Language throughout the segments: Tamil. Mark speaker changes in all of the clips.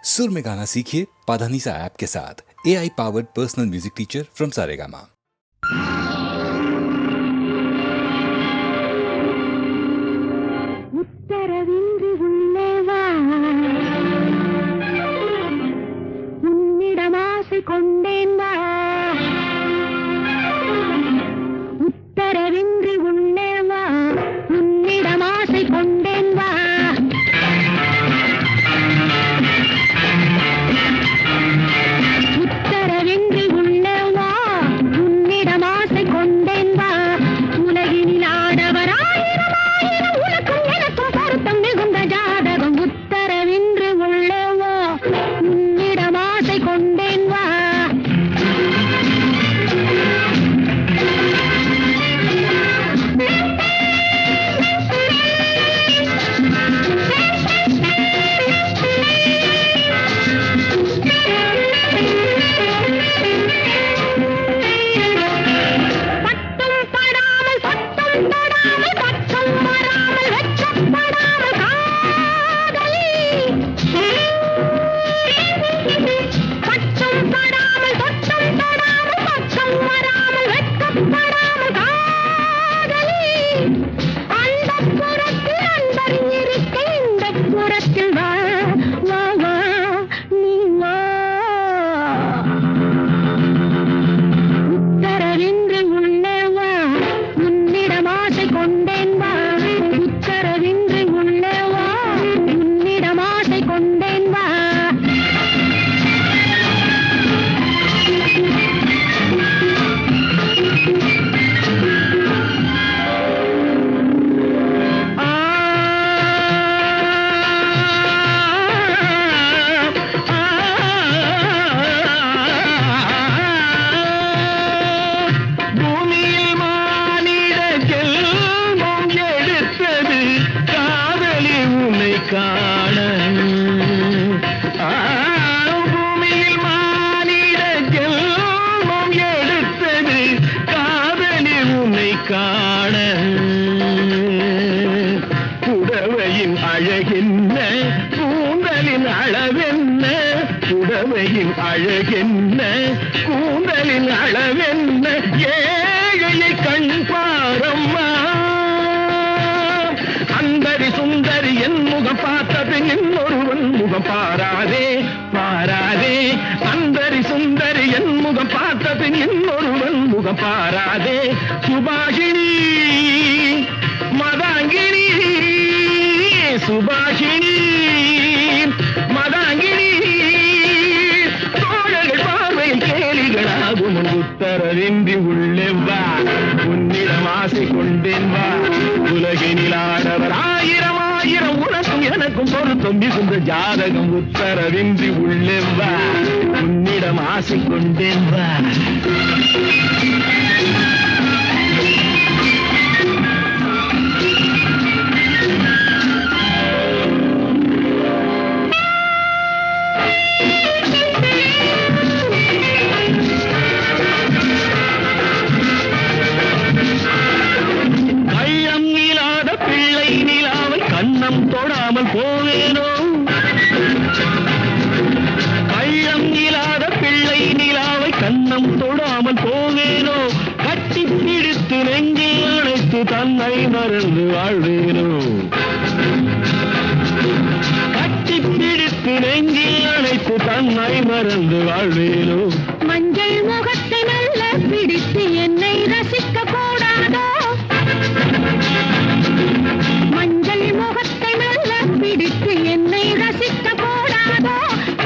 Speaker 1: सुर में गाना सीखिए पाधानीसा ऐप के साथ। AI powered personal music teacher from Saregama.
Speaker 2: உத்தரவின்றி உள்ளே வா, உன்னிடம் ஆசை கொண்டேன் வா. உத்தரவின்றி உள்ளே வா, உன்னிடம் ஆசை கொண்டேன் வா. உத்தரவின்றி உள்ளே வா, உன்னிடம் ஆசை கொண்டேன் வா. உலகினில் ஆடவராயிரம் ஆயிரம் உனக்கும் எனக்கும் பொருத்தம் மிகுந்த ஜாதகம். உத்தரவின்றி உள்ளே வா, உன்னிடம் ஆசை கொண்டேன் வா. பட்டும் படாமல் பட்டும் தொடாமல் பட்டும் வராமல் வெட்கப்படாமல் காதலி. பட்டும் படாமல் பட்டும் தொடாமல் பட்டும் வராமல் வெட்கப்படாமல் காதலி. அந்தப் புறத்தில் அன்பர் இருக்க இந்தப் புறத்தில் வா வா வா நீ வா. உத்தரவின்றி உள்ளே வா, உன்னிடம் ஆசை கொண்டேன் வா. உத்தரவின்றி உள்ளே வா, உன்னிடம் ஆசை கொண்டேன் வா.
Speaker 3: பூமியில் மானிட ஜென்மம் எடுத்தது காதலி உன்னை காண. பூமியில் மானிட ஜென்மம் எடுத்தது காதலி உன்னை காண. புடவையின் அழகென்ன கூந்தலின் அளவென்ன, புடவையின் அழகென்ன கூந்தலின் அளவென்ன, ஏழையை கண் பாரம்மா. அந்தரி சுந்தரி என் முகம் பார்த்தது இன்னொருவன் முகம் பாராதே பாராதே. அந்தரி சுந்தரி என் முகம் பார்த்தது இன்னொருவன் முகம் பாராதே. சுபாஷினி மதாங்கினி, சுபாஷினி மதாங்கினி, தோழர்கள் பார்வையில் கேலிகளாகும். உத்தரவின்றி உள்ளே வா, உன்னிடம் ஆசை கொண்டேன் வா. உலகினில் ஆடவர் ஆயிரம் ஆயிரம் உனக்கும் எனக்கும் பொருத்தம் மிகுந்த ஜாதகம். உத்தரவின்றி உள்ளே வா, உன்னிடம் ஆசை கொண்டேன் வா. கையம் இல்லாத பிள்ளை நிலாவை கண்ணம் தொடாமல் போவேனோ. கையம் இல்லாத பிள்ளை நிலாவை கண்ணம் தொடாமல் போவேனோ. கட்டி பிடித்து நெஞ்சில் அணைத்து தன்னை மறந்து வாழ்வேனோ. கட்டி பிடித்து நெஞ்சில் அணைத்து தன்னை மறந்து வாழ்வேனோ.
Speaker 2: மஞ்சள் முகத்தை நல்ல பிடித்து என்னை ரசிக்க கூடாதோ. மஞ்சள் முகத்தை நல்ல பிடித்து என்னை ரசிக்க கூடாதோ.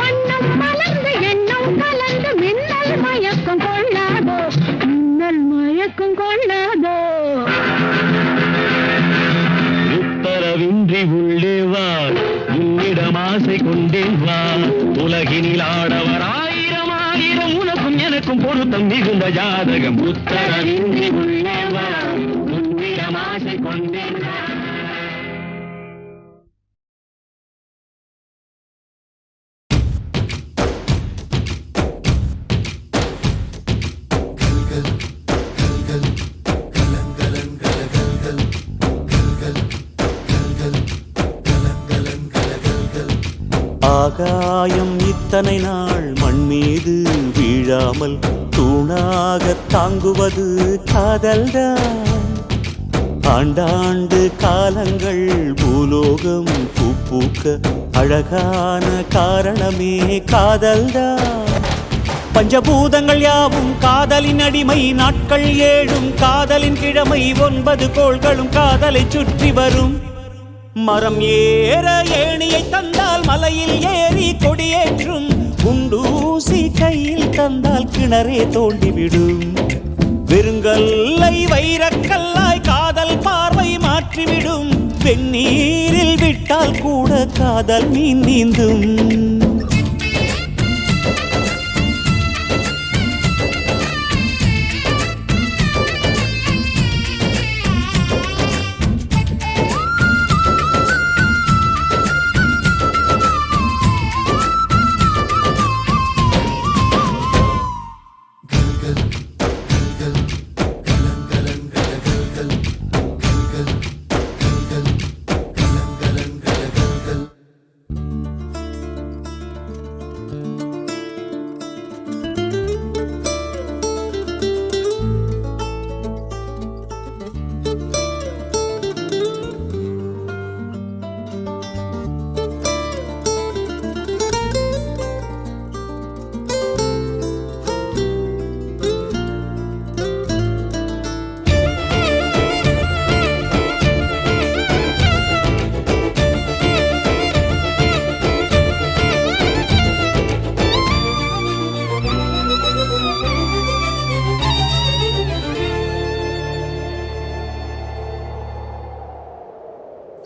Speaker 2: மண்ணும் மலர்ந்து எண்ணம் கலந்து மின்னல் மயக்கம் கொள்ளாதோ. மின்னல் மயக்கம் கொள்ளாதோ.
Speaker 3: உத்தரவின்றி உள்ளே வா, உன்னிடம் ஆசை கொண்டேன் வா. உலகினில் ஆடவர் ஆயிரம் ஆயிரம் உனக்கும் எனக்கும் பொருத்தம் மிகுந்த ஜாதகம். உத்தரவின்றி உள்ளே வா, உன்னிடம் ஆசை கொண்டேன் வா.
Speaker 4: ஆகாயம் இத்தனை நாள் மண் மீது வீழாமல் தூணாக தாங்குவது காதல்தான். ஆண்டாண்டு காலங்கள் பூலோகம் பூக்க அழகான காரணமே காதல்தான். பஞ்சபூதங்கள் யாவும் காதலின் அடிமை, நாட்கள் 7 காதலின் கிழமை, 9 கோள்களும் காதலை சுற்றி வரும். மரம் ஏற ஏணியை தந்தால் மலையில் ஏறி கொடியேற்றும், குண்டூசி கையில் தந்தால் கிணறே தோண்டிவிடும். வெறுங்கல்லை வைரக்கல்லாய் காதல் பார்வை மாற்றிவிடும், வெந்நீரில் விட்டால் கூட காதல் மீன் நீந்தும்.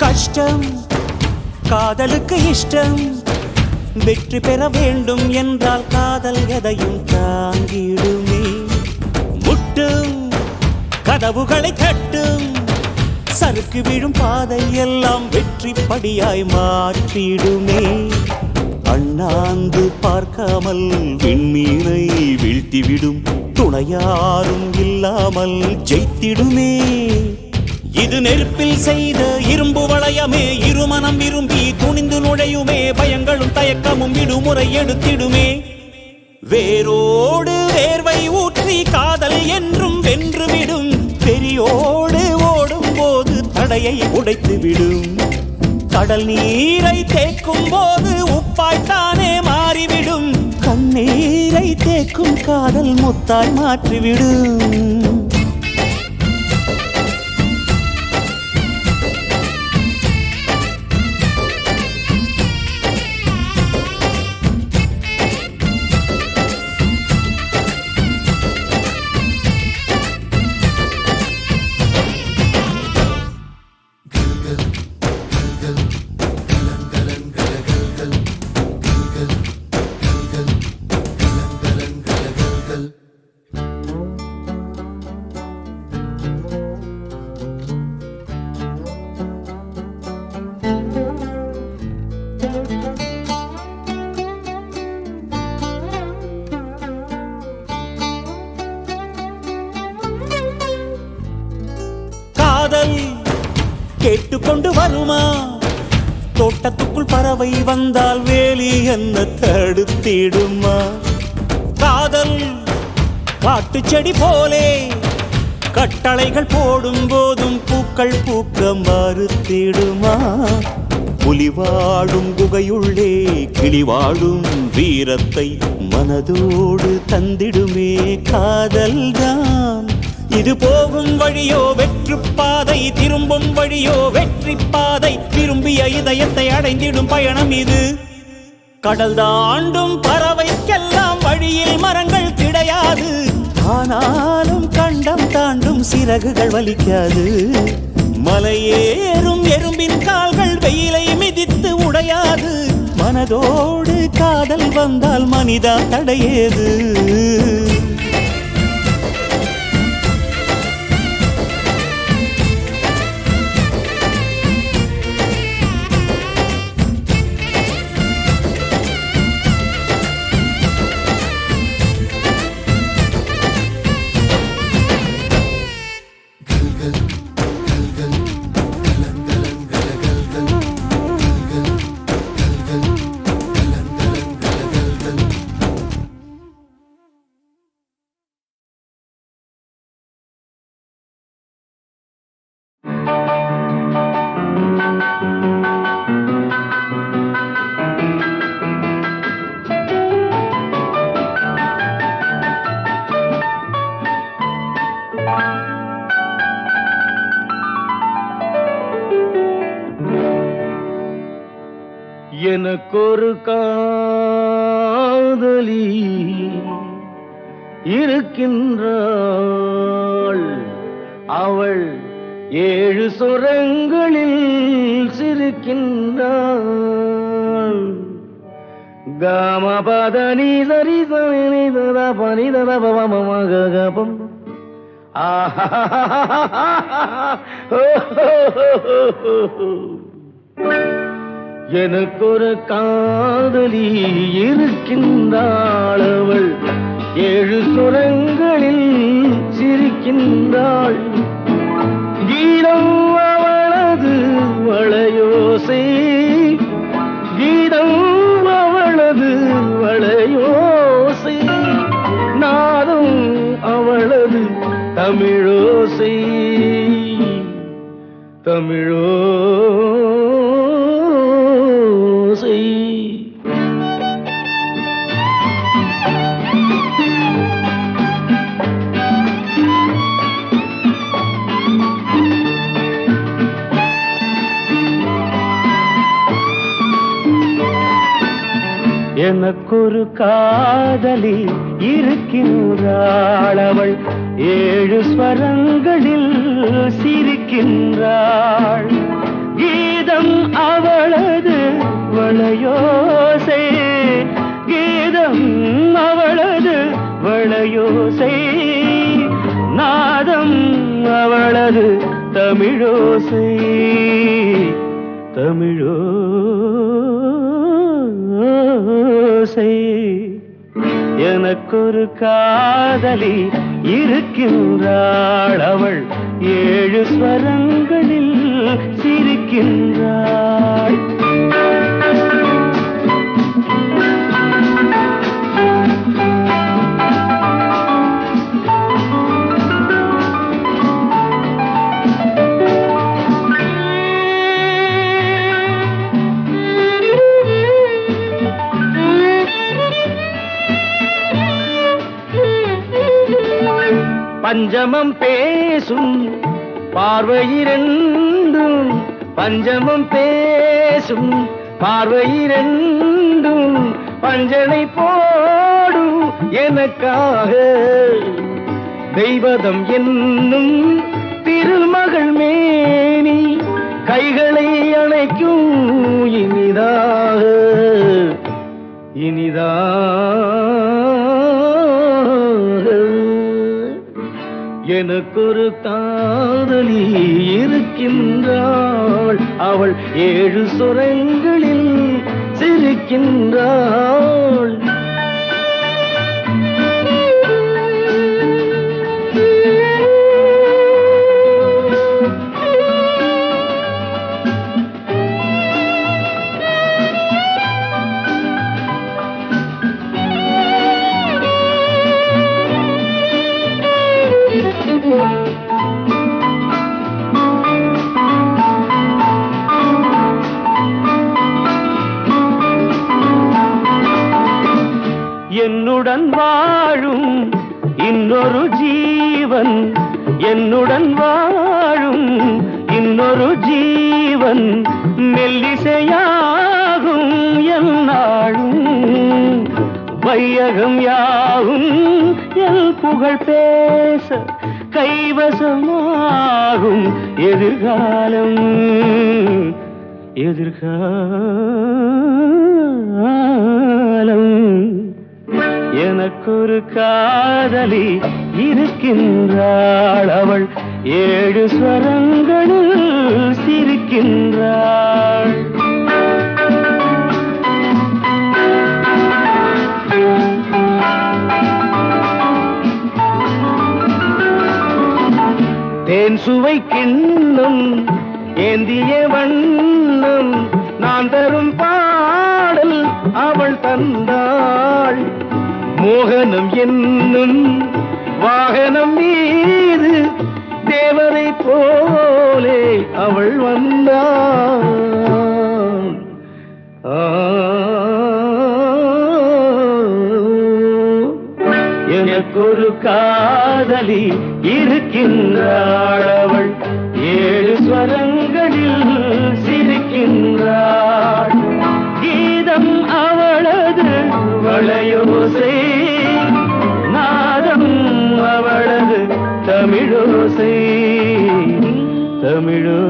Speaker 4: கஷ்டம் காதலுக்கு இஷ்டம், வெற்றி பெற வேண்டும் என்றால் காதல் எதையும் தாங்கிடுமே. முட்டும் கதவுகளை தட்டும், சறுக்கு விழும் பாதை எல்லாம் வெற்றி படியாய் மாற்றிடுமே. அண்ணாந்து பார்க்காமல் விண்மீனை வீழ்த்திவிடும், துணையாரும் இல்லாமல் ஜெயித்திடுமே. இது நெருப்பில் செய்த இரும்பு வளையமே, இருமனம் விரும்பி துணிந்து நுழையுமே. பயங்களும் தயக்கமும் விடுமுறை எடுத்திடுமே. வேரோடு வேர்வை ஊற்றி காதல் என்றும் வென்றுவிடும், பெரியோடு ஓடும் போது தடையை உடைத்துவிடும். கடல் நீரை தேக்கும் போது உப்பாய்த்தானே மாறிவிடும், கண்ணீரை தேக்கும் காதல் முத்தாய் மாற்றிவிடும். காதல் கேட்டுக்கொண்டு வருமா? தோட்டத்துக்குள் பறவை வந்தால் வேலி என்ன தடுத்திடுமா? காதல் காட்டு செடி போலே கட்டளைகள் போடும் போதும் பூக்கள் பூக்க மறுத்திடுமா? புலி வாழும் குகையுள்ளே கிளி வாழும் வீரத்தை மனதோடு தந்திடுமே காதல்தான். இது போகும் வழியோ வெற்று பாதை, திரும்பும் வழியோ வெற்றி பாதை. விரும்பிய இதயத்தை அடைந்திடும் பயணம் இது. கடல் தாண்டும் பறவைக்கெல்லாம் வழியில் மரங்கள் கிடையாது, ஆனாலும் கண்டம் தாண்டும் சிறகுகள் வலிக்காது. மலையேறும் எறும்பின் கால்கள் வெயிலை மிதித்து உடையாது. மனதோடு காதல் வந்தால் மனிதா தடையேது.
Speaker 3: காதலி இருக்கின்றாள் அவள் 7 சுரங்களில் சிரிக்கின்றாள் காமபதனி சரி சனி தத பனி தத பவமகபம் எனக்கொரு காதலி இருக்கின்றாள் அவள் 7 சுரங்களில் சிரிக்கின்றாள் கீதம் அவளது வளையோசை கீதம் அவளது வளையோசை நாதம் அவளது தமிழோசை தமிழோசை எனக்கொரு காதலி இருக்கின்றாள் அவள் 7 ஸ்வரங்களில் சிரிக்கின்றாள் கீதம் அவளது வளையோசை கீதம் அவளது வளையோசை நாதம் அவளது தமிழோசை தமிழோசை எனக்கொரு காதலி இருக்கின்றாள் அவள் 7 ஸ்வரங்களில் சிரிக்கின்றாள் பஞ்சமம் பேசும் பார்வையிரண்டும் பஞ்சமம் பேசும் பார்வையிரண்டும் பஞ்சனை போடும் எனக்காக தெய்வதம் என்னும் திருமகள் மேனி கைகளை அணைக்கும் இனிதாக எனக்கொரு காதலி இருக்கின்றாள் அவள் 7 சுரங்களில் சிரிக்கின்றாள் என்னுடன் வாழும் இன்னொரு ஜீவன் என்னுடன் வாழும் இன்னொரு ஜீவன் மெல்லிசையாகும் என்னாலும் வையகம் யாவும் என் புகழ் பேச கைவசமாகும் எதிர்காலம் எனக்கொரு காதலி இருக்கின்றாள் அவள் 7 ஸ்வரங்களில் சிரிக்கின்றாள் தேன் சுவை கிண்ணம் ஏந்திய வண்ணம் நான் தரும் பாடல் அவள் தந்தாள் மோகனம் என்னும் வாகனம் மீது தேவதை போலே அவள் வந்தாள் எனக்கொரு காதலி இருக்கின்றாள் அவள் 7 ஸ்வரங்களில் சிரிக்கின்றாள் கீதம் அவளது தமிழோசை.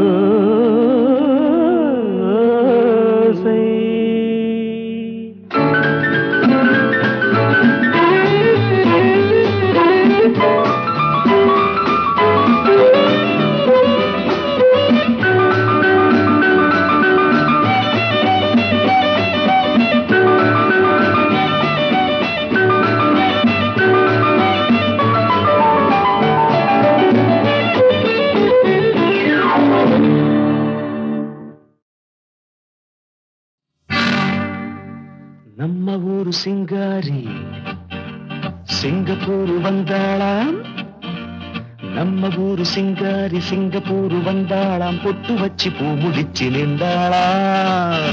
Speaker 3: நம்ம ஊரு சிங்காரி சிங்கப்பூர் வந்தாளாம். நம்ம ஊரு சிங்காரி சிங்கப்பூர் வந்தாளாம். பொட்டு வச்சு பூ முடிச்சு நின்றாளாம்.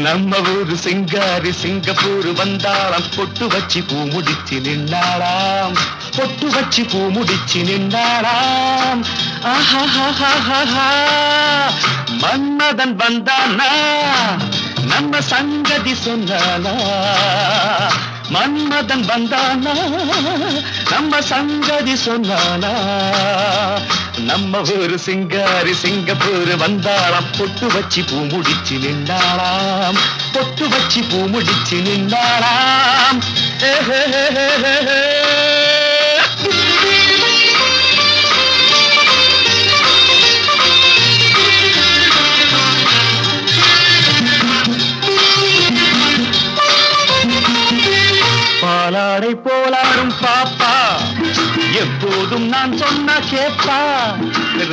Speaker 3: நம்ம ஊரு சிங்காரி சிங்கப்பூர் வந்தாளாம். பொட்டு வச்சு பூ முடிச்சு நின்றாளாம். பொட்டு வச்சு பூ முடிச்சு நின்றாளாம். ஆஹா, மன்மதன் வந்தானா நம்ம சங்கதி சொன்னானா. மன்மதன் வந்தானா நம்ம சங்கதி சொன்னானா. நம்ம ஊரு சிங்காரி சிங்கப்பூர் வந்தாளாம். பொட்டு வச்சு பூ முடிச்சு நின்றாளாம். பொட்டு வச்சு பூ முடிச்சு நின்றாளாம். பாலாடை போலாடும் பாப்பா எப்போதும் நான் சொன்ன கேப்பா.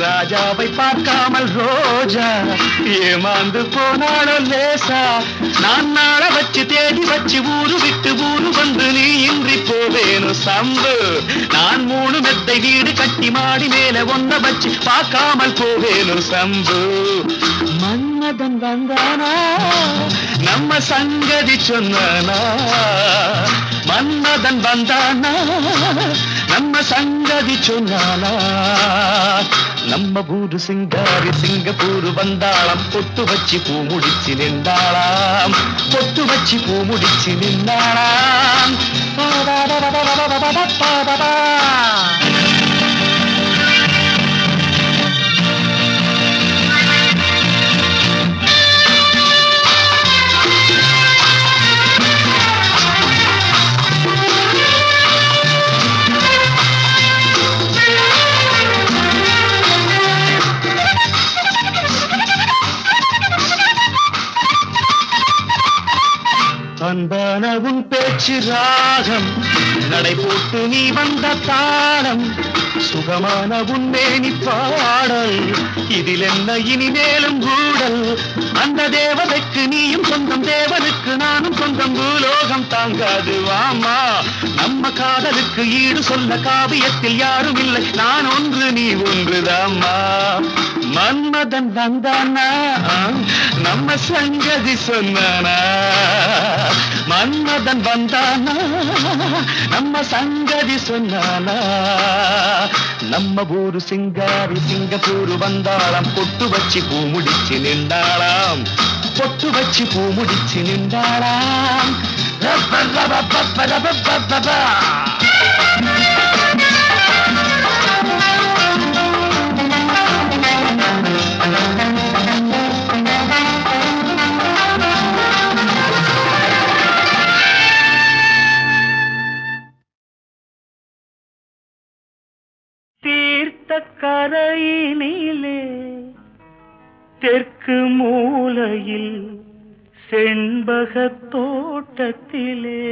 Speaker 3: ராஜாவை பார்க்காமல் ரோஜா ஏமாந்து போனாலும் லேசா. நான் நாள வச்சு தேடி வச்சு ஊரு விட்டு ஊரு வந்து நீ இன்றி போவேணும் சம்பு. நான் 3 மெத்தை வீடு கட்டி மாடி மேல ஒன்ன வச்சு பார்க்காமல் போவேணும் சம்பு. மன்மதன் வந்தானா நம்ம சங்கதி சொன்னானா. மன்மதன் வந்தானா நம்ம சங்கதி சொன்னானா. நம்ம ஊரு சிங்காரி சிங்கப்பூர் வந்தாளாம். பொட்டு வச்சு பூ முடிச்சு நின்றாளாம். பொட்டு வச்சு பூ முடிச்சு நின்றாளாம். அன்பான உன் பேச்சு ராகம் நடை போட்டு நீ வந்த தாளம். சுகமான உன் மேனி பாடல் இதில் என்ன இனிமேலும் கூடல். அந்த தேவதைக்கு நீயும் சொந்தம் தேவனுக்கு நானும் சொந்தம். பூலோகம் தாங்காது வாமா நம்ம காதலுக்கு ஈடு சொல்ல காவியத்தில் யாரும் இல்லை. நான் ஒன்று நீ ஒன்றுதாம்மா. மன்மதன் வந்தானா நம்ம சங்கதி சொன்னானா. மன்மதன் வந்தானா நம்ம சங்கதி சொன்னானா. நம்ம ஊரு சிங்காரி சிங்கப்பூர் வந்தாளாம். பொட்டு வச்சு பூ முடிச்சு நின்றாளாம். பொட்டு வச்சு பூ முடிச்சு நின்றாளாம். தீர்த்த கரையினிலே தெற்கு மூலையில் செண்பகத் தோட்டத்திலே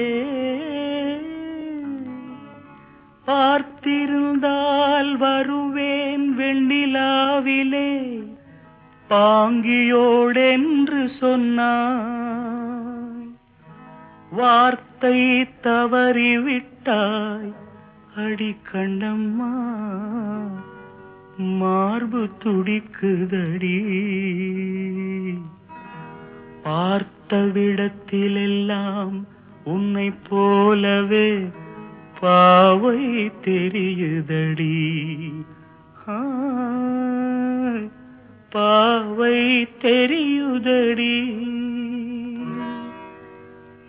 Speaker 3: பார்த்திருந்தால் வருவேன் வெண்ணிலாவிலே பாங்கியோடென்று சொன்னாய். வார்த்தை தவறிவிட்டாய் அடி கண்ணம்மா. மார்பு துடிக்குதடி. பார்த்த விடத்திலெல்லாம் உன்னை போலவே பாவை தெரியுதடி. பாவை தெரியுதடி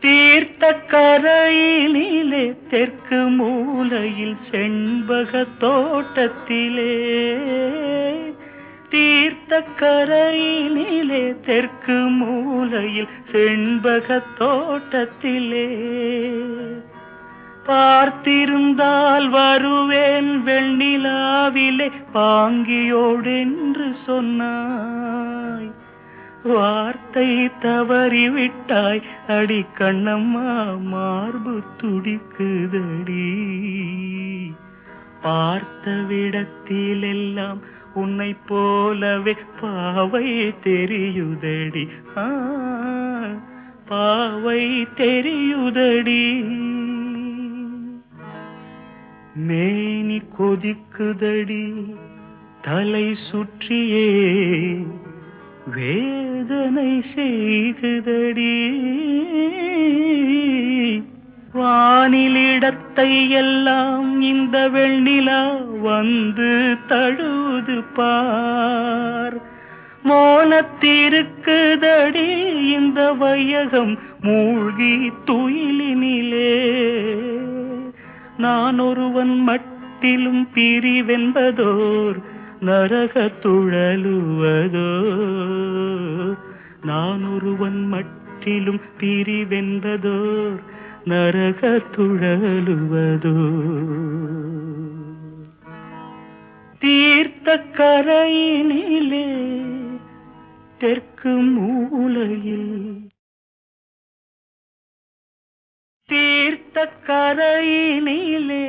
Speaker 3: தீர்த்த கரையிலே தெற்கு மூலையில் செண்பக தோட்டத்திலே தீர்த்த கரையிலே தெற்கு மூலையில் செண்பக தோட்டத்திலே பார்த்திருந்தால் வருவேன் வெண்ணிலாவிலே பாங்கியோடென்று சொன்னாய் வார்த்தை தவறிவிட்டாய் அடி கண்ணம்மா மார்பு துடிக்குதடி பார்த்த விடத்திலெல்லாம் உன்னை போலவே பாவை தெரியுதடி பாவை தெரியுதடி மேனி கொதிக்குதடி தலை சுற்றியே வேதனை செய்குதடி வானிலிடத்தை எல்லாம் இந்த வெண்ணிலா வந்து தழுது பார் மோனத்திருக்குதடி இந்த வையகம் மூழ்கி துயிலினிலே நான் ஒருவன் மட்டிலும் பிரிவென்பதோர் நரக துழலுவதோ நான் ஒருவன் மட்டிலும் பிரிவென்பதோர் நரக துழலுவதோ தீர்த்த கரையினிலே தெற்கு மூலையில் தீர்த்த கரையினிலே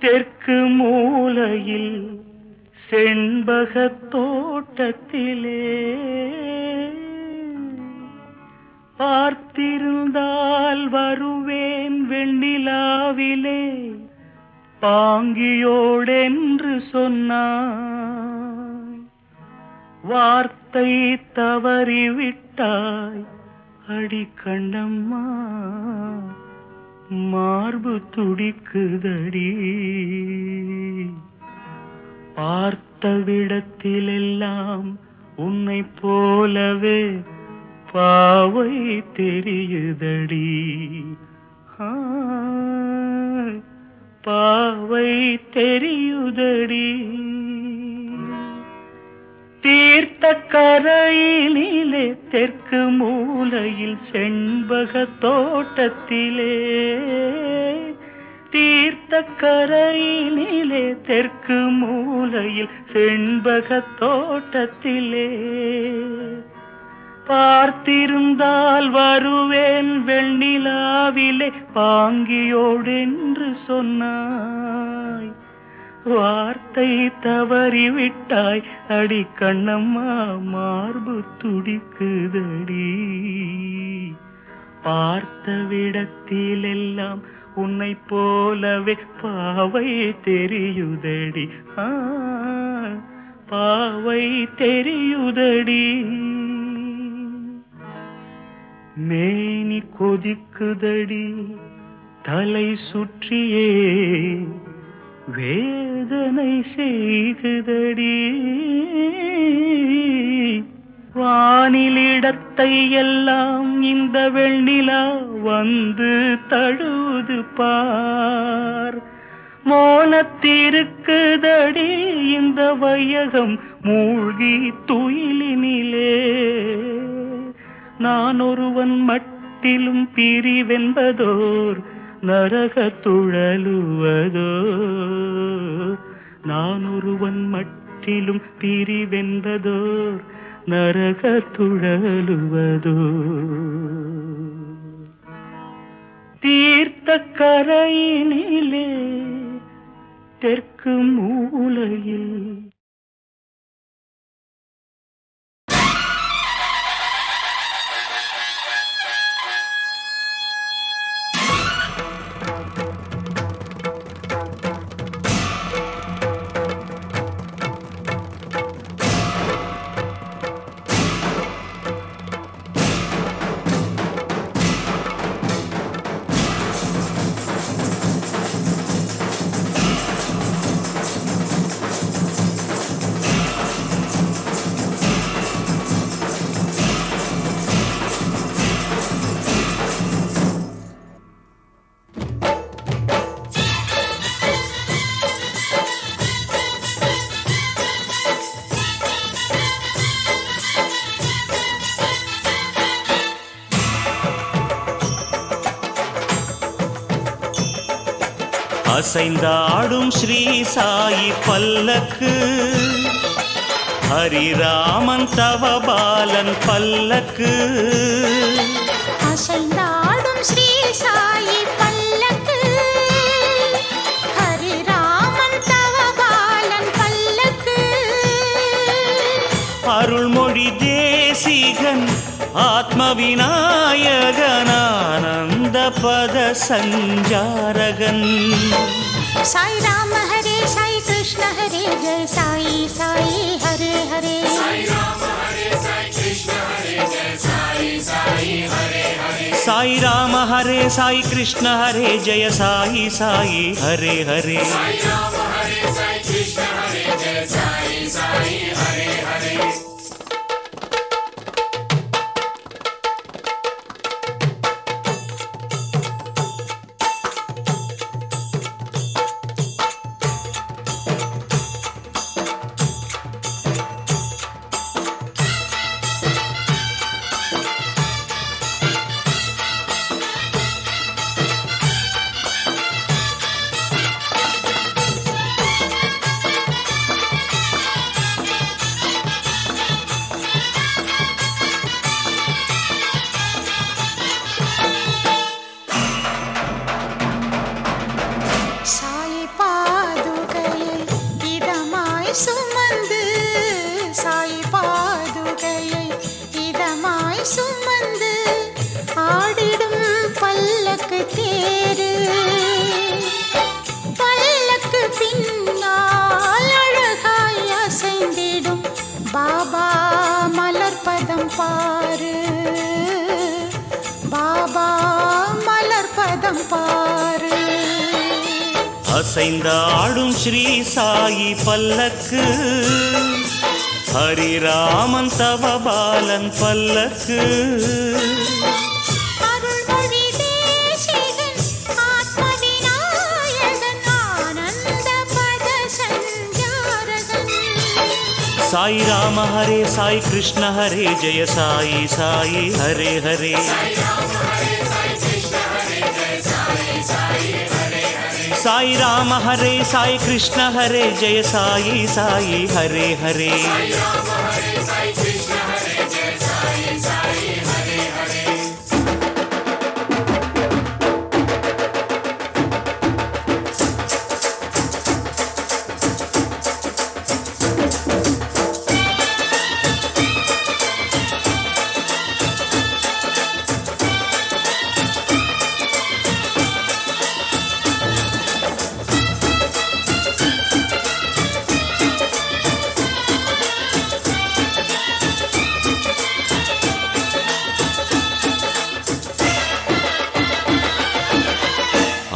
Speaker 3: தெற்கு மூலையில் செண்பக தோட்டத்திலே பார்த்திருந்தால் வருவேன் வெண்ணிலாவிலே பாங்கியோடென்று சொன்னாய் வார்த்தை தவறிவிட்டாய் அடி கண்ணம்மா மார்பு துடிக்குதடி பார்த்த விடத்திலெல்லாம் உன்னை போலவே பாவை தெரியுதடி பாவை தெரியுதடி தீர்த்த கரையினிலே தெற்கு மூலையில் செண்பக தோட்டத்திலே தீர்த்த கரையினிலே தெற்கு மூலையில் செண்பக தோட்டத்திலே பார்த்திருந்தால் வருவேன் வெண்ணிலாவிலே பாங்கியோடென்று சொன்னாய் வார்த்தை தவறிவிட்டாய் அடி கண்ணம்மா மார்பு துடிக்குதடி பார்த்த விடத்திலெல்லாம் உன்னை போலவே பாவை தெரியுதடி பாவை தெரியுதடி மேனி கொதிக்குதடி தலை சுற்றியே வேதனை செய்குதடி வானிலிடத்தை எல்லாம் இந்த வெண்ணிலா வந்து தழுது பார் மோனத்திருக்குதடி இந்த வையகம் மூழ்கி துயிலினிலே நான் ஒருவன் மட்டிலும் பிரிவென்பதோர் நரக துழலுவதோ நான் ஒருவன் மட்டிலும் பிரிவென்பதோர் நரக துழலுவதோ தீர்த்த கரையினிலே தெற்கு மூலையில்
Speaker 4: அசைந்தாடும் ஸ்ரீ சாயி பல்லக்கு ஹரிராமன் தவபாலன் பல்லக்கு
Speaker 2: அசைந்தாடும் ஸ்ரீ சாயி பல்லக்கு ஹரிராமன் தவபாலன் பல்லக்கு
Speaker 4: அருள்மொழி தேசிகன் ஆத்ம விநாயகன் ஆனந்த பத சஞ்சாரகன்
Speaker 2: சாய் ராம ஹரே சாய் கிருஷ்ண ஹரே ஜெய சாயி சாயி ஹரே ஹரே
Speaker 4: சாய் ராம ஹரே சாய் கிருஷ்ண ஹரே ஜெய சாயி சாயி ஹரே ஹரே
Speaker 2: சாய் பாதுகையை இதமாய் சுமந்து சாய் பாதுகையை இதமாய் சுமந்து ஆடிடும் பல்லக்கு தேரு பல்லக்கு பின்னால் அழகாய் அசைந்திடும் பாபா மலர்பதம் பாரு பாபா மலர்பதம் பாரு
Speaker 4: அசைந்தாடும் ஸ்ரீ சாயி பல்லக்கு ஹரிராமன் தவபாலன் பல்லக்கு
Speaker 2: அருள்மொழி தேசிகன் ஆத்ம விநாயகன் ஆனந்த பத சஞ்சாரகன்
Speaker 4: சாய் ராம ஹரே சாய் கிருஷ்ண ஹரே ஜெய சாயி சாயி ஹரே ஹரே சாய் ராம ஹரே சாய் கிருஷ்ண ஹரே ஜெய சாயி சாயி ஹரே ஹரே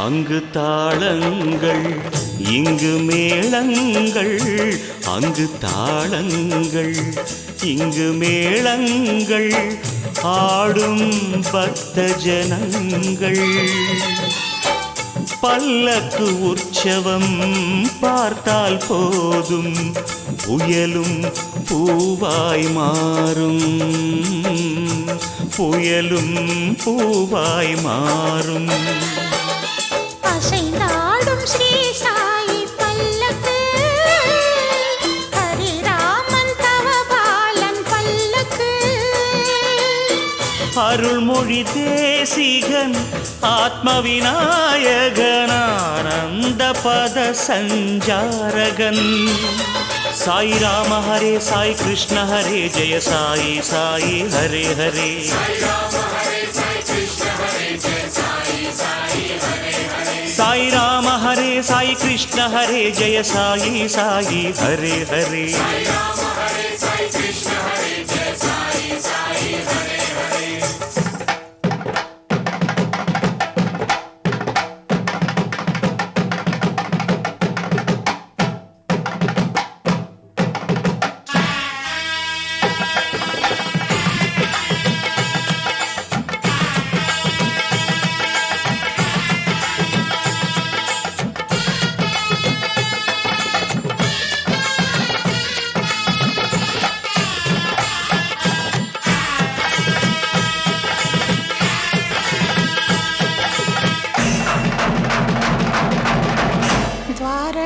Speaker 4: அங்கு தாளங்கள் இங்கு மேளங்கள் அங்கு தாளங்கள் இங்கு மேளங்கள் ஆடும் பக்த ஜனங்கள் பல்லக்கு உற்சவம் பார்த்தால் போதும் புயலும் பூவாய் மாறும் புயலும் பூவாய் மாறும்
Speaker 2: அசைந்தாடும் ஸ்ரீ சாயி பல்லக்கு ஹரிராமன் தவபாலன் பல்லக்கு
Speaker 4: அருள்மொழி தேசிகன் ஆத்ம விநாயகன் ஆனந்த பத சஞ்சாரகன் சாய் ராம ஹரே சாய் கிருஷ்ண ஹரே ஜெய சாயி சாயி ஹரே ஹரே சாய் ராம ஹரே சாய் கிருஷ்ண ஹரே ஜெய சாயி சாயி ஹரே ஹரே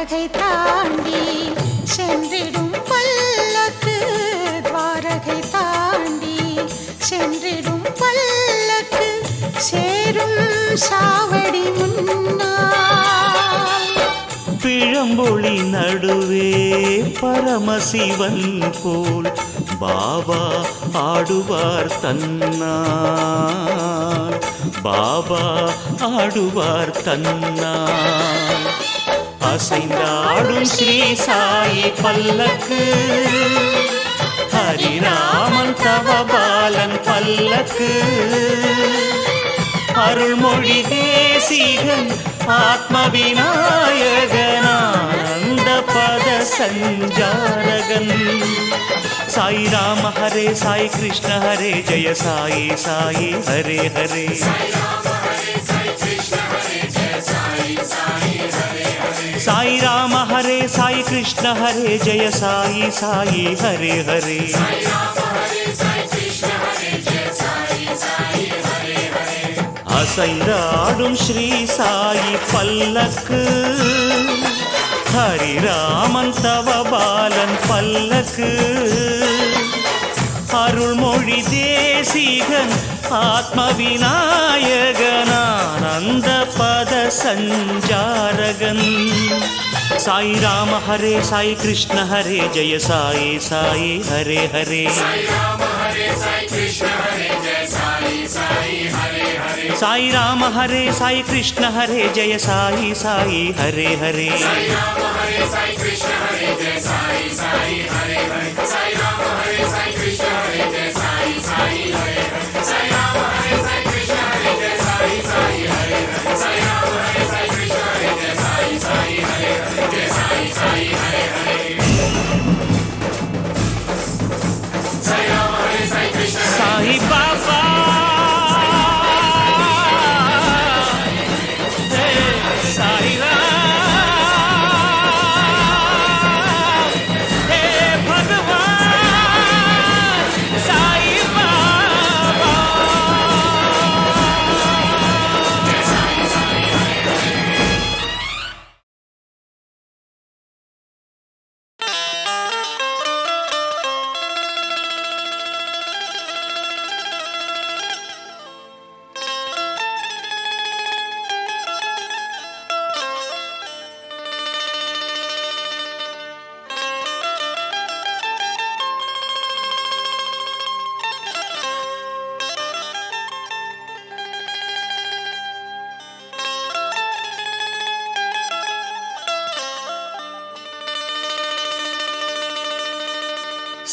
Speaker 2: துவாரகை தாண்டி சென்றிடும் பல்லக்கு, துவாரகை தாண்டி சென்றிடும் பல்லக்கு, சேரும் சாவடி முன்னால்.
Speaker 4: பிழம்பொழி நடுவே பரமசிவன் போல் பாபா ஆடுவார் தன்னால், பாபா ஆடுவார் தன்னால். அசைந்தாடும் ஸ்ரீ சாயி பல்லக்கு, ஹரிராமன் தவபாலன் பல்லக்கு, அருள்மொழி தேசிகன் ஆத்ம விநாயகனானந்த பத சஞ்சாரகன். சாய் ராம ஹரே சாய் கிருஷ்ண ஹரே ஜெய சாயி சாயி ஹரே ஹரே. சாய் ராம ஹரே சாய் கிருஷ்ண ஹரே ஜெய சாயி சாயி ஹரே ஹரே. அசைந்தாடும் ஸ்ரீ சாயி பல்லக்கு, ஹரிராமன் தவபாலன் பல்லக்கு, அருள்மொழி தேசிகன் ஆத்ம விநாயகனானந்த பத சஞ்சாரகன். சாய் ராம ஹரே சாய் கிருஷ்ண ஹரே ஜெய சாயி சாயி ஹரே ஹரே. சாய் ராம ஹரே சாய் கிருஷ்ண ஹரே ஜெய சாயி சாயி ஹரே ஹரே. சாయి பாபா சாய் ராம், ஹே பகவான் சாய் பாபா.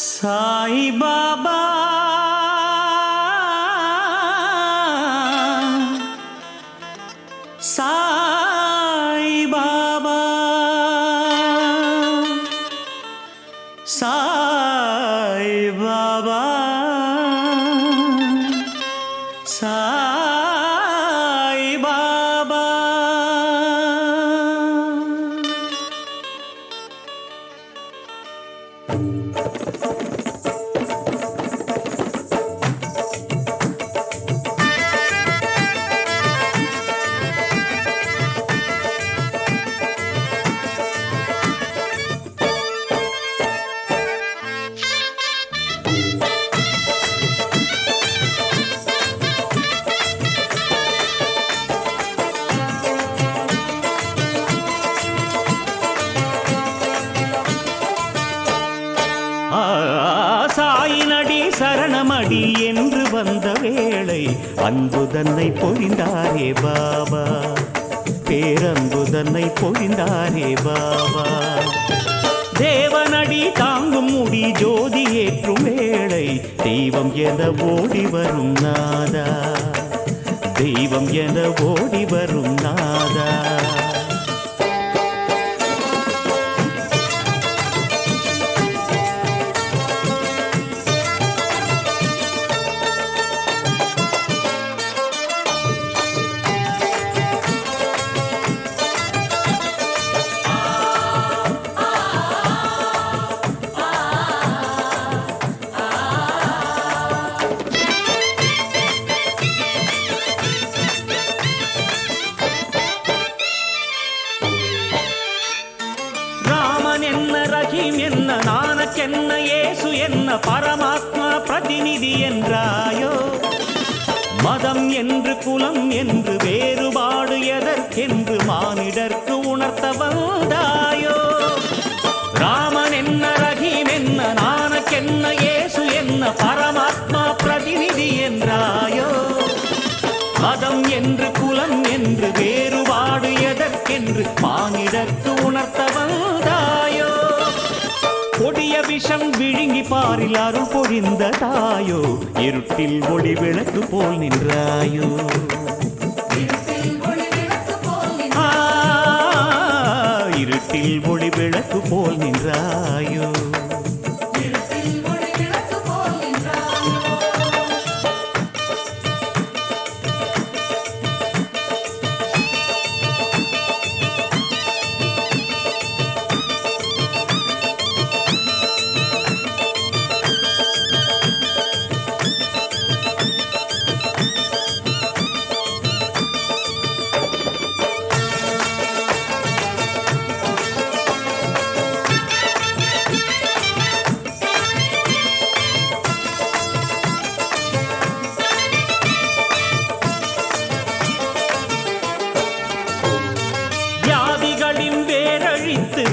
Speaker 4: சாய் பாபா சாய் பாபா சாய் பாபா சாய் பாபா. சாயினடி சரணமடி என்று வந்த வேளை அன்பு தன்னை பொழிந்தாரே பாபா, பேரன்பு தன்னை பொழிந்தாரே பாபா. தேவனடி தாங்கும் முடி ஜோதி ஏற்றும் வேளை தெய்வம் என ஓடி வரும் நாதா, தெய்வம் என ஓடி வரும் நாதா. ரஹீம் என்ன நானக்கென்ன இயேசு என்ன பரமாத்மா பிரதிநிதி என்றாயோ மதம் என்று குலம் என்று வேறுபாடு எதற்கென்று மானிடர்க்கு உணர்த்த வந்தாயோ ராமன் என்ன ரஹீம் என்ன நானக்கென்ன இயேசு என்ன பரமாத்மா பிரதிநிதி என்றாயோ மதம் என்று குலம் என்று வேறுபாடு எதற்கென்று மானிடர்க்கு உணர்த்த வந்தாயோ கொடிய விஷம் விழுங்கி பாரில் அருள் பொழிந்த தாயோ இருட்டில் ஒளி விளக்கு போல் நின்றாயோ இருட்டில் ஒளி விளக்கு போல் நின்றாயோ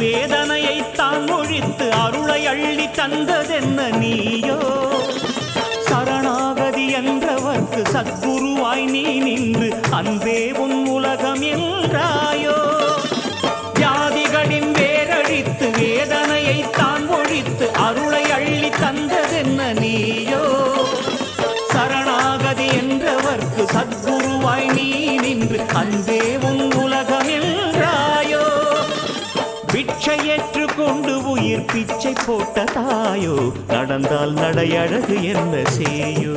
Speaker 4: வேதனையை தான் ஒழித்து அருளை அள்ளி தந்ததென்ன நீயோ சரணாகதி என்றவர்க்கு சத்குருவாய் நீ நின்று அன்பே உன் உலகம் என்றாயோ வியாதிகளின் வேரழித்து வேதனையை தான் ஒழித்து அருளை அள்ளி தந்ததென்ன நீயோ சரணாகதி என்றவர்க்கு சத்குருவாய் நீ நின்று அன்பே உன் உலகம் என்றாயோ பிச்சை ஏற்றுக்கொண்டு உயிர் பிச்சை போட்ட தாயோ நடந்தால் நடையழகு என்ன செய்யோ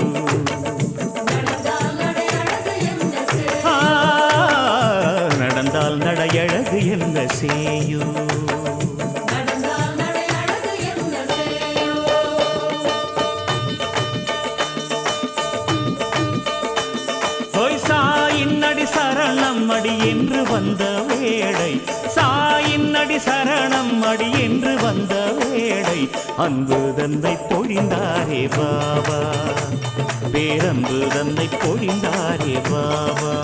Speaker 4: நடந்தால் நடையழகு என்ன செய்யோ சாயின் அடி சரணம் அடி என்று வந்த வேளை சாயின் அடி சரணம் அடி என்று வந்த வேளை அன்பு தன்னை பொழிந்தாரே பாபா பேரன்பு தன்னை பொழிந்தாரே பாபா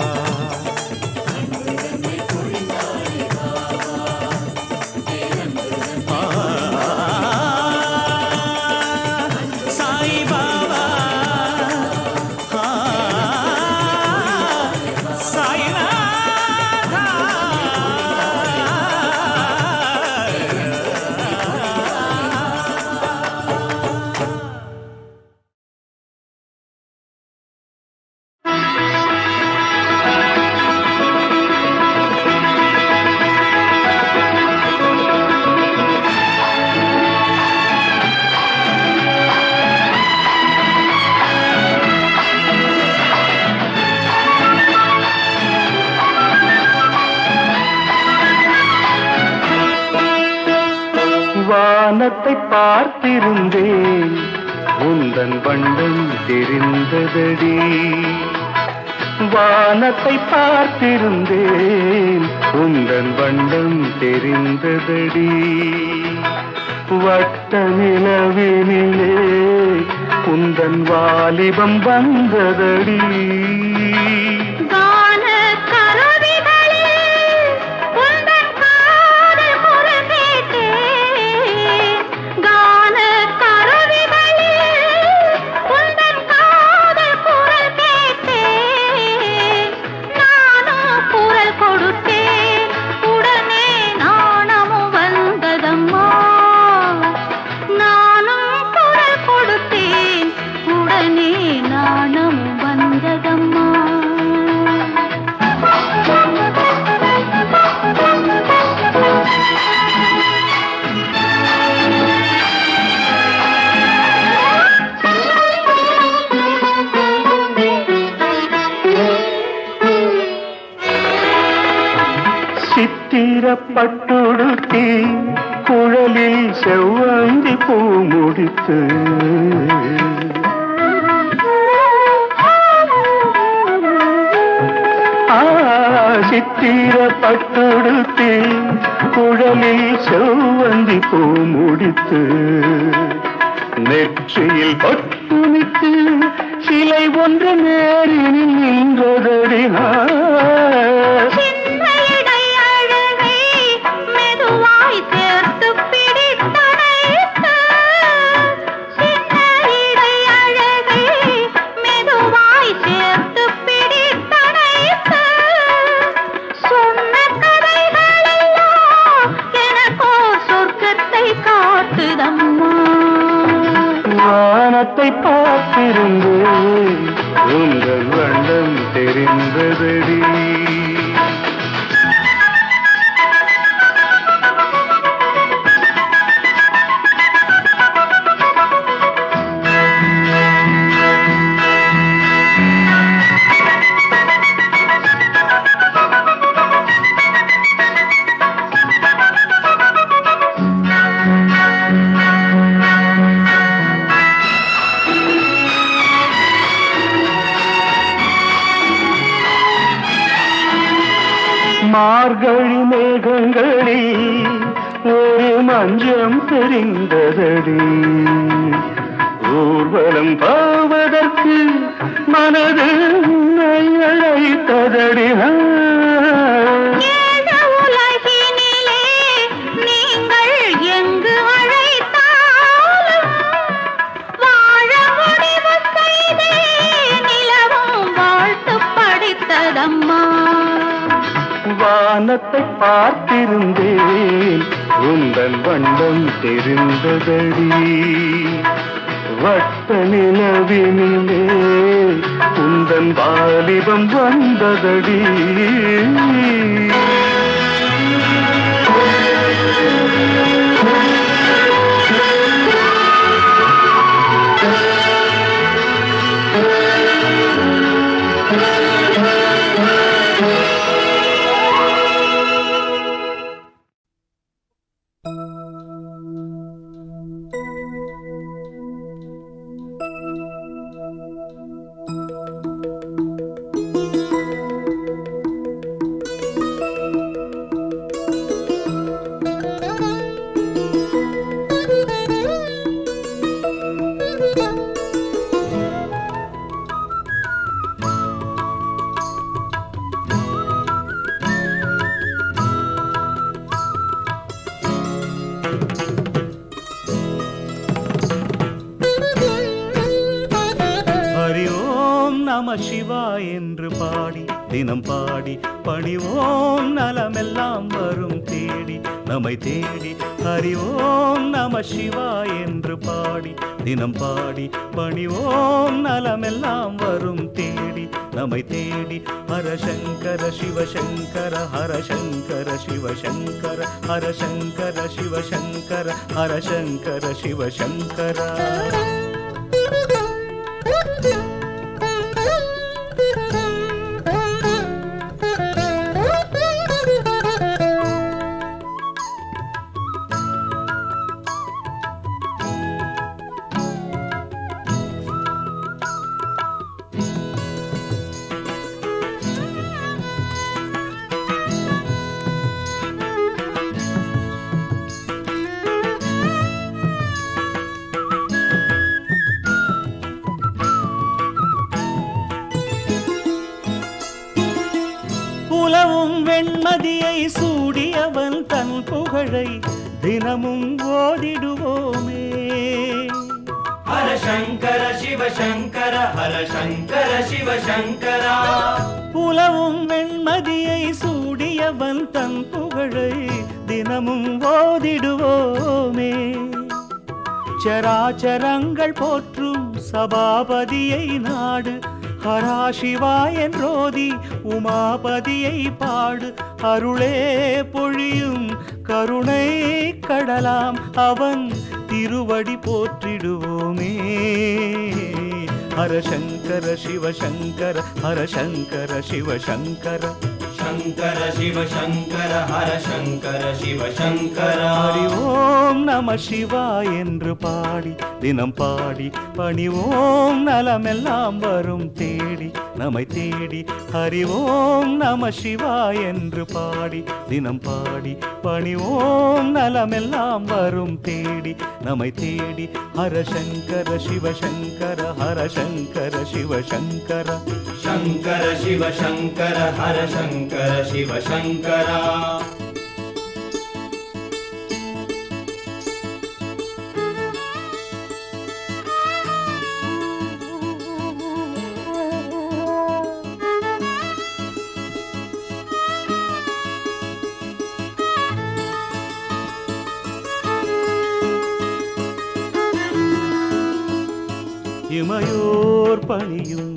Speaker 3: வானத்தை பார்த்திருந்தேன் உந்தன் வண்ணம் தெரிந்ததடி வானத்தை பார்த்திருந்தேன் உந்தன் வண்ணம் தெரிந்ததடி வட்ட நிலவினிலே உந்தன் வாலிபம் வந்ததடி பட்டுடுத்தி குழலில் செவ்வந்தி பூ முடித்து சித்திர பட்டுடுத்து குழலில் செவ்வந்தி பூ முடித்து நெற்றியில் பட்டுமிட்டு சிலை ஒன்று நேரில் நின்றதடி வானத்தை பார்த்திருந்தேன் உங்கள் வண்ணம் தெரிந்ததடி மார்கழி மேகங்களில் ஒரு மஞ்சம் தெரிந்ததடி ஊர்வலம் போவதற்கு மனது அழைத்ததடி வானத்தை பார்த்திருந்தேன் உந்தன் வண்ணம் தெரிந்ததடி வட்ட நிலவினிலே உந்தன் வாலிபம் வந்ததடி
Speaker 4: சிவாய் என்று பாடி தினம் பாடி பணிவோம் நலமெல்லாம் வரும் தேடி நம்மை தேடி அறிவோம் நம சிவாய் என்று பாடி தினம் பாடி பணிவோம் நலமெல்லாம் வரும் தேடி நம்மை தேடி ஹரசங்கர சிவசங்கர ஹரசங்கர சிவசங்கர ஹரசங்கர சிவசங்கர ஹரசங்கர சிவசங்கர வெண்மதியை சூடியவன் தன் புகழை தினமும் ஓதிடுவோமே ஹரசங்கர சிவசங்கர ஹரசங்கர சிவசங்கரா புலவும் வெண்மதியை சூடியவன் தன் புகழை தினமும் ஓதிடுவோமே சராச்சரங்கள் போற்றும் சபாபதியை நாடு ஹரா சிவா என்றோதி உமாபதியை பாடு அருளே பொழியும் கருணை கடலாம் அவன் திருவடி போற்றிடுவோமே ஹரசங்கர சிவசங்கர ஹரசங்கர சிவசங்கர
Speaker 5: शङ्कर शिव शङ्कर हर शङ्कर शिव शङ्कर
Speaker 4: ஹரி ஓம் நம சிவாய் என்று பாடி தினம் பாடி பணிவோம் நலமெல்லாம் வரும் தேடி நம்மை தேடி. ஹரி ஓம் நம சிவாய் என்று பாடி தினம் பாடி பணிவோம் நலமெல்லாம் வரும் தேடி நம்மை தேடி. ஹர சங்கர சிவ சங்கர ஹர சங்கர சிவ சங்கர
Speaker 5: शङ्कर शिव शङ्कर हर शङ्कर शिव शङ्कर
Speaker 4: இமையோர் பணியும்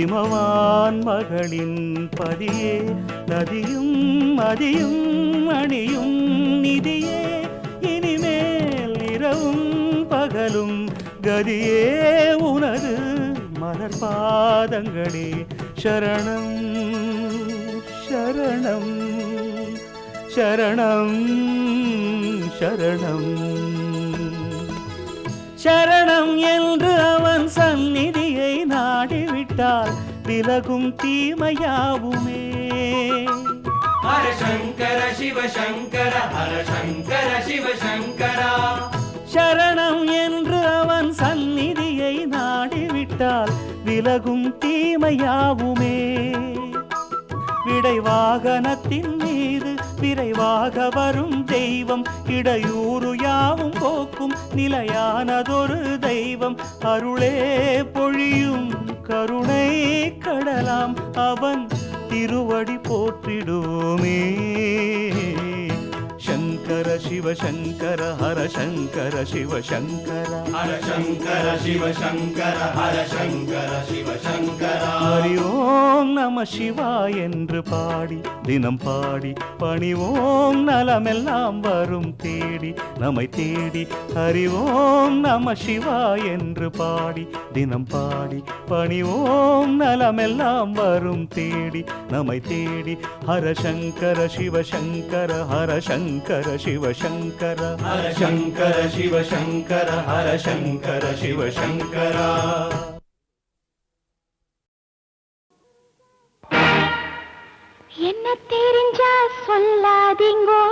Speaker 4: இமவான் மகளின் பதியே நதியும் மதியும் அணியும் நிதியே இனிமேல் இரவும் பகலும் கதியே உனது மலர் பாதங்களே சரணம் சரணம் சரணம் சரணம் சரணம் என்று அவன் சந்நிதியை நாடிவிட்டால் விலகும் தீமையாவுமே.
Speaker 5: हर शङ्कर शिव शङ्कर हर शङ्कर शिव शङ्कर
Speaker 4: சரணம் என்று அவன் சந்நிதியை நாடிவிட்டால் விலகும் தீமையாவுமே. விடை வாகனத்தின் மீது விரைவாக வரும் தெய்வம் இடையூறு யாவும் போக்கும் நிலையானதொரு தெய்வம் அருளே பொழியும் கருணை கடலாம் அவன் திருவடி போற்றிடுவோமே. शङ्कर शिव शङ्कर हर शङ्कर शिव शङ्कर
Speaker 5: हर शङ्कर शिव शङ्कर हर शङ्कर शिव शङ्कर
Speaker 4: ஹரி ஓம் நம சிவாய் என்று பாடி தினம் பாடி பணிவோம் நலமெல்லாம் வரும் தேடி நம்மை தேடி. ஹரி ஓம் நம சிவாய் என்று பாடி தினம் பாடி பணிவோம் நலமெல்லாம் வரும் தேடி நம்மை தேடி. ஹர சங்கர சிவ சங்கர ஹர शङ्कर शिव शङ्कर
Speaker 5: हर शङ्कर शिव शङ्कर हर शङ्कर शिव शङ्कर
Speaker 2: என்ன தெரிஞ்சா சொல்லாதீங்கோ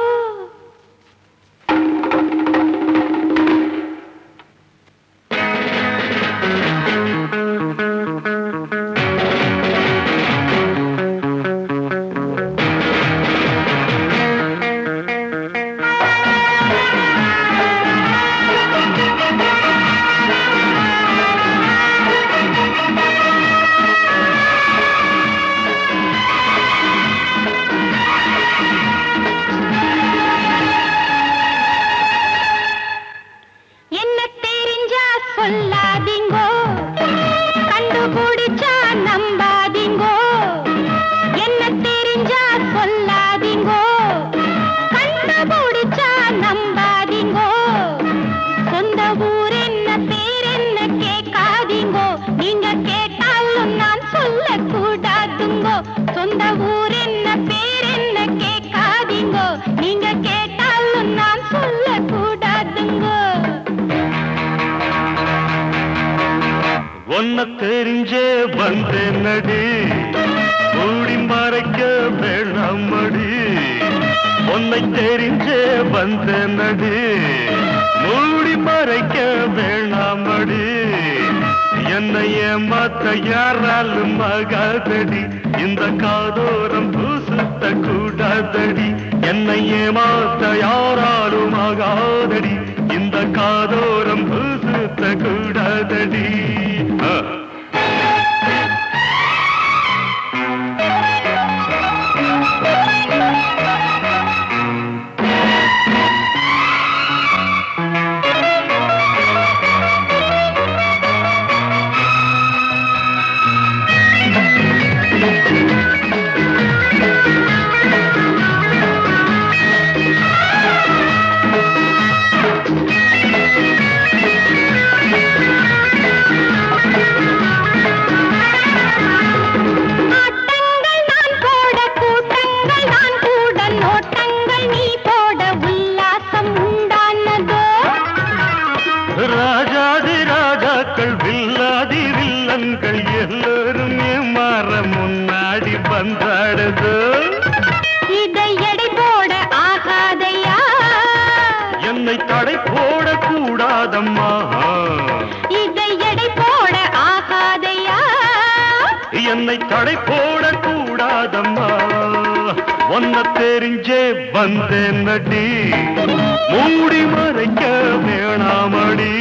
Speaker 2: சொல்லாதீங்கோ கண்டுபிடிச்சா நம்பாதீங்கோ என்ன தெரிஞ்சா சொல்லாதீங்கோ கண்டுபிடிச்சா நம்பாதீங்கோ சொந்த ஊர் என்ன பேர் என்ன கேட்காதீங்கோ நீங்க கேட்டாலும் நான் சொல்லக்கூடாதுங்கோ சொந்த ஊர் என்ன பேர் என்ன கேட்காதீங்கோ நீங்க கேட்டாலும் நான் சொல்லக்கூடாதுங்கோ
Speaker 3: ஒன்ன தெரிஞ்சே வந்தே நடி கூடி மறைக்க வேணாமடி உன்னை தெரிஞ்சே வந்த நடி மூடி மறைக்க வேணாமடி என்னை ஏமாத்த யாராலும் ஆகாதடி இந்த காதோரம் பூசுத்த கூடாதடி என்னை ஏமாத்த யாராலும் ஆகாதடி இந்த காதோரம் பூசுத்த கூடாதடி என்னை தடை போடக்கூடாதம்மா,
Speaker 2: இதை எடை போட ஆகாதையா,
Speaker 3: என்னை தடை போடக்கூடாதம்மா. ஒன்ன தெரிஞ்சே வந்தேன் நடி, மூடி மறைக்க வேணாமடி,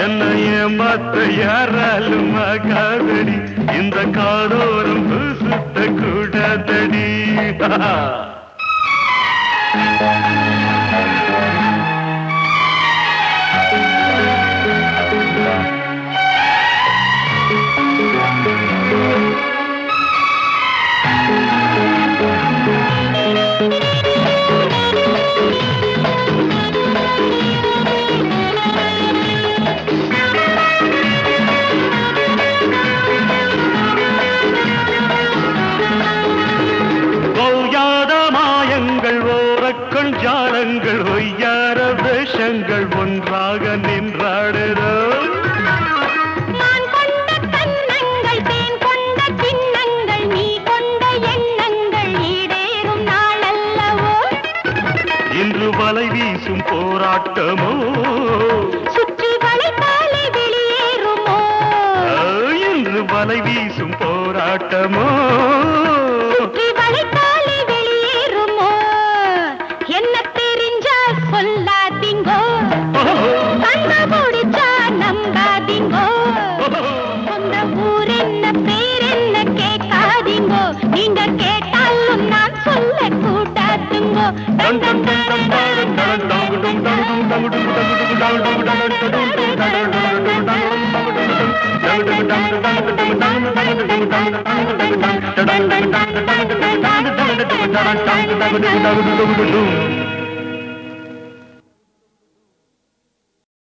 Speaker 3: என்னை ஏமாத்த யாராலும் ஆகாதடி, இந்த காதோரம் சுத்த கூடாதடி. ஜாலங்கள் ஒய்யார வேஷங்கள் ஒன்றாக நின்றாடுதோ,
Speaker 2: நான் கொண்ட கண்ணங்கள் தேன் கொண்ட சின்னங்கள், நீ கொண்ட எண்ணங்கள் ஈடேறும் நாளல்லவோ,
Speaker 3: இன்று வலை வீசும் போராட்டமோ,
Speaker 2: சுற்றி வளைத்தாலே வெளியேறுமோ,
Speaker 3: இன்று வலை வீசும் போராட்டமோ,
Speaker 2: சுற்றி வளைத்தாலே வெளியேறுமோ, என்ன தெரிஞ்சா சொல்லாதீங்கோ, கண்ண முடிச்சா நம்பாதீங்கோ, சொந்த ஊர் என்ன பேர் என்ன கேட்காதீங்கோ, நீங்க கேட்டாலும் நான் சொல்ல கூடாதுங்கோ.
Speaker 3: Dum